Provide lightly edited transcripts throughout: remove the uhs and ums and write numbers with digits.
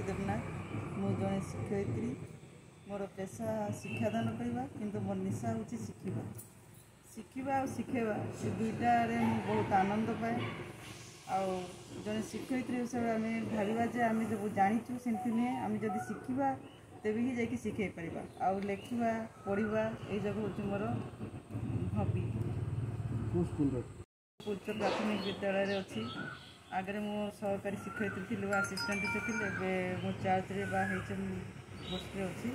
देवनाथ मु जड़े शिक्षयित्री मोर पेशा शिक्षादान करवा किंतु मोर निशा हूँ शिखा शिखा और शिखेवा ये दुईटारे बहुत आनंद पाए आउ जड़े शिक्षयित्री हिसाब से आम भावा जे आम जब जाचु से नुहे आम जब शिखा तेबे ही जाकि शिखे पार आउ लेखा पढ़ा ये जगह हूँ मोर हबी। उच्च प्राथमिक विद्यालय अच्छी आगे मु सहकारी शिक्षयित्री थी आसीस्टाट टीचर थी मो चार्ज पोस्ट अच्छी।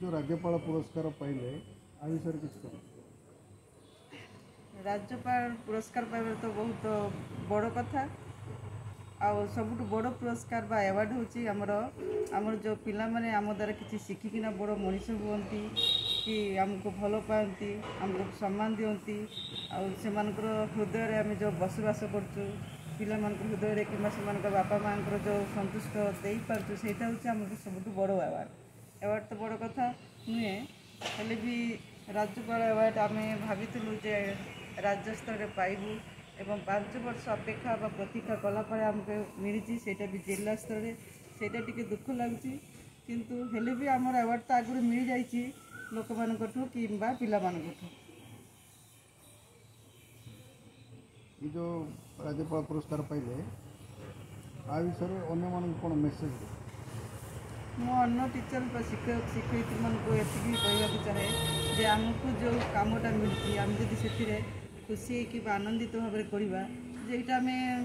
जो राज्यपाल पुरस्कार पाइले आ विषय किसी राज्यपाल पुरस्कार पाइबार तो बहुत बड़ कथा आउ सबुठ बड़ पुरस्कार बा अवार्ड होची आमर जो पिला माने आम द्वारा किसी शिखिकिना बड़ मनीष हुअंती कि आमको भल पाती आमको सम्मान दियंती आउ सेमानकर हृदय आम जो बसवास करचु पिला हृदय कि बापा माँ जो संतुष्ट दे पार्चु सेटा हूँ आमको सबुठ बड़ अवार्ड तो बड़ कथा नुहे हेले भी राज्यपाल अवार्ड आम भाविलु जे राज्य स्तर पाइबू एवं 5 वर्ष अपेक्षा बा प्रतीक्षा कलापर आमको मिली सेटा भी जिला स्तर सेटा टिके दुख लगुच किंतु हेले भी आमर अवार्ड तो आगुरी मिल जाइए लोक मानू कि पिला जो राज्यपाल पुरस्कार पाइले आ विषय अन्य मान कौन मेसेज मो अन्न टीचर शिक्षक शिक्षयित्री मानक ये कहना चाहे जे आमको जो कामटा मिलती आम जदि से खुशी कि आनंदित भाव में करवा जे यहाँ आम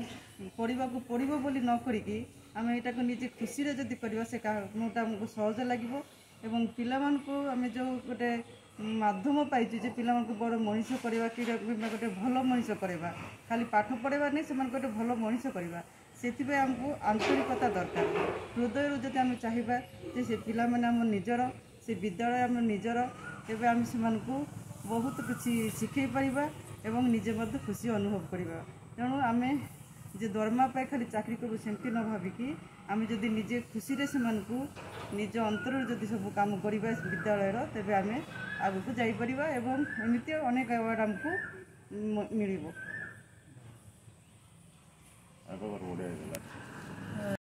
पढ़ा को पड़ो बोली न करी आम यहाँ को निजे खुशी जदि करवा से कामटा आमको सहज लगे एवं पिला आम जो गोटे माध्यम पाइचु जे पिला बड़ मनीष करवा कि गोटे भल मनीष करवा खाली पाठ पढ़ार नहीं से गोटे भल मनीष करवा से आमको आंतरिकता दरकार हृदय जब आम चाहिए से पिला माने आम निजर से विद्यालय आम निजर तेज आम से बहुत किसी शिखई पार एवं निजे मध्य खुशी अनुभव करवा तेणु आम जे दरमा पाए खाली चाकरी करूँ सेमती न भाविकी आम जदि निजे खुशी से निज अंतर जदि सब काम करवा विद्यालय तेज आम आगू जापर एवं एमती अनेक अवार्ड आमको मिल।